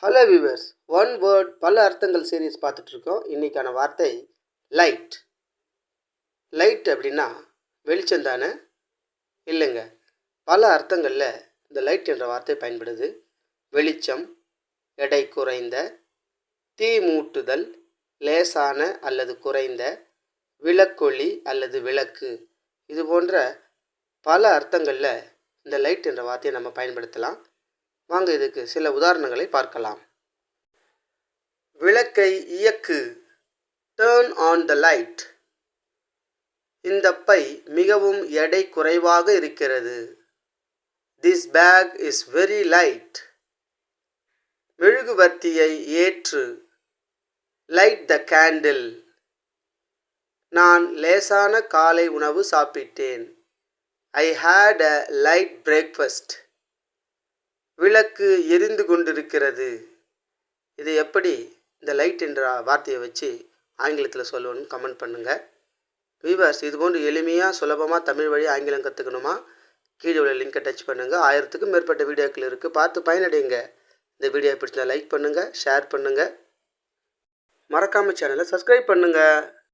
Hello viewers, one word பல அர்த்தங்கள் series பார்த்துட்ருக்கோம். இன்றைக்கான வார்த்தை லைட். லைட் அப்படின்னா வெளிச்சம் தானே? இல்லைங்க, பல அர்த்தங்களில் இந்த லைட் என்ற வார்த்தை பயன்படுது. வெளிச்சம், எடை குறைந்த, தீ மூட்டுதல், லேசான அல்லது குறைந்த, விளக்கொளி அல்லது விளக்கு, இது போன்ற பல அர்த்தங்களில் இந்த லைட் என்ற வார்த்தையை நம்ம பயன்படுத்தலாம். வாங்க இதுக்கு சில உதாரணங்களை பார்க்கலாம். விளக்கை இயக்கு, டர்ன் ஆன் த லைட். இந்த பை மிகவும் எடை குறைவாக இருக்கிறது. This bag is very light. மெழுகுவர்த்தியை ஏற்று, லைட் த கேண்டில். நான் லேசான காலை உணவு சாப்பிட்டேன். I had a light breakfast. விளக்கு எரிந்து கொண்டிருக்கிறது. இதை எப்படி இந்த லைட் என்ற வார்த்தையை வச்சு ஆங்கிலத்தில் சொல்லணும்னு கமெண்ட் பண்ணுங்கள். வியூவர்ஸ், இதுபோன்று எளிமையாக சுலபமாக தமிழ் வழி ஆங்கிலம் கற்றுக்கணுமா? கீழே உள்ள லிங்கை டச் பண்ணுங்கள். 1000க்கும் மேற்பட்ட வீடியோக்கள் இருக்குது, பார்த்து பயனடைங்க. இந்த வீடியோ பிடிச்சா லைக் பண்ணுங்கள், ஷேர் பண்ணுங்கள், மறக்காமல் சேனலை சப்ஸ்கிரைப் பண்ணுங்கள்.